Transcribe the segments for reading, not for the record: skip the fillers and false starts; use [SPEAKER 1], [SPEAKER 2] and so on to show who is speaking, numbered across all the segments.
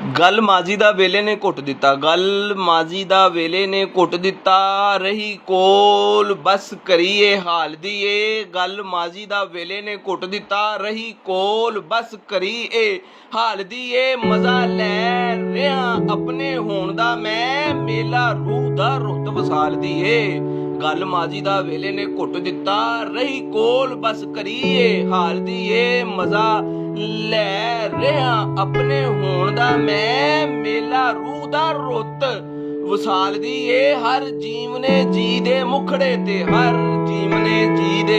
[SPEAKER 1] गल माजी दा वेले ने घुट दिता, गल माजी दा वेले ने घुट दिता, रही कोल बस करिए हाल दी ए। गल माजी दा वेले ने घुट दिता, रही कोल बस करिए हाल दी ए। मजा लै रिहा अपने होण दा मैं, मेला रूह दा रुत वसाल दी ए। गल माजी दा वेले ने घुट दिता, रही कोल बस करिए हाल दी ए। मजा लै रिहा अपने होण दा मैं, मेला रूह दा रुत वसाल दी ए। हर जीव ने जी दे मुखड़े ते, हर जीव ने जी दे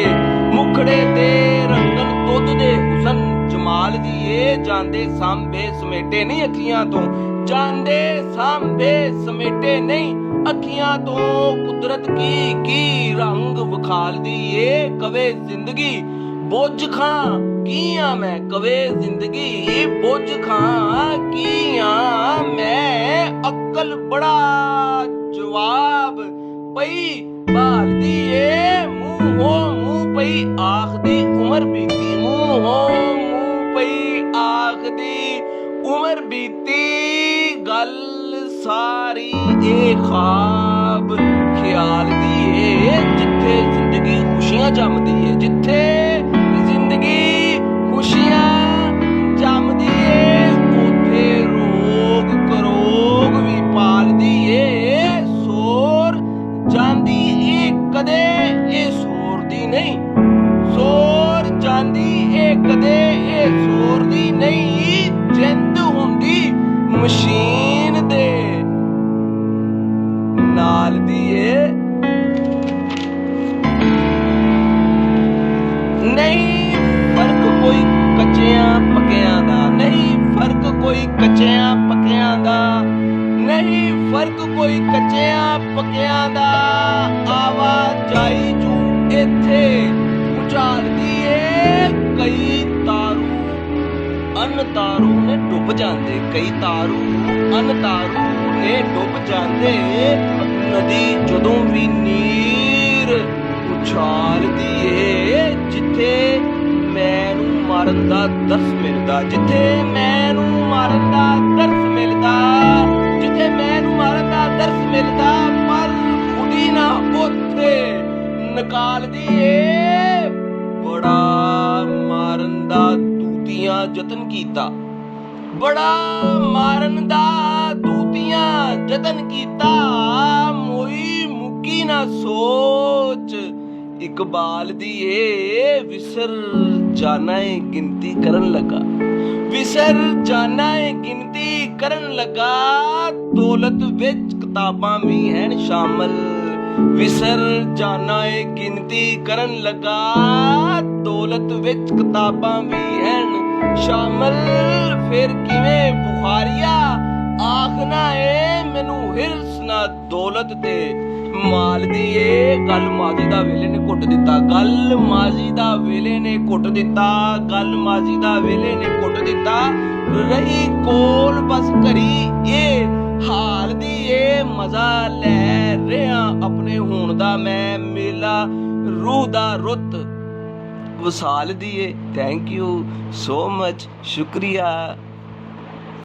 [SPEAKER 1] मुखड़े ते, रंगन दुध दे हुसन जमाल दी ए। जांदे सांभे समेटे नहीं अखियां तो, जांदे सांभे समेटे नहीं अखियां तो, कुदरत की रंग विखाल दी ए। कवे जिंदगी बोझ खां की आ मैं, कवे जिंदगी बोझ खां की आ मैं, अक्ल बड़ा जवाब पई भाल दी ए। मूंहों मूंह पई आखदी उमर बीती, मूंहों मूंह पई आखदी उमर बीती। गल सारी ए ख्वाब ख्याल दी ए, जिथे जिंदगी खुशियां जमदी है, जिथे जिंदगी खुशियां जमदी है, उथे रोग करोग भी पालदी है। सोर जांदी ए कदे ए सोर दी नहीं, सोर जांदी ए कदे ए सोर दी नहीं। जिंद हुंदी मशीन दे नाल दी ए, नहीं फर्क कोई कच्चियां पक्कियां दा, नहीं फर्क कोई कच्चियां पक्कियां दा, नहीं फर्क कोई कच्चियां पक्कियां दा। आवाजाई जू इत्थे उछाल दी ए, कई तारू अन तारू ने डुब जांदे, कई तारू अन तारू ने डुब जांदे। नदी जदों भी नीर उछाल दी ए, जिथे मैनू मारन दा दर्स मिलदा, जिथे मैनू मारन दा दर्स मिलदा, जिथे मैनू मारन दा दर्स मिलदा, पर खुदी ना उथे निकाल दी ए। बड़ा मारन दा दूतियां जतन कीता, बड़ा मारन दा दूतियां जतन कीता, मोई मुकी ना सोच इकबाल दी ए। विसर जाना है गिनती करन लगा, विसर जाना है गिनती करन लगा, दौलत विच किताबां भी हैं शामल। विसर जाना है गिनती करन लगा, दौलत विच किताबां भी हैं शामल। फिर किवें बुखारिया आखना है मैनू हिरस ना दौलत ते माल दी ए। गल माजी दा वेले ने घुट दिता, गल माजी दा वेले ने घुट दिता, गल माजी दा वेले ने घुट दिता, रही कोल बस करी ए हाल दी ए। मजा लै रिहा अपने होण दा मैं, मेला रूह दा रुत vassal the A. Thank you so much, शुक्रिया।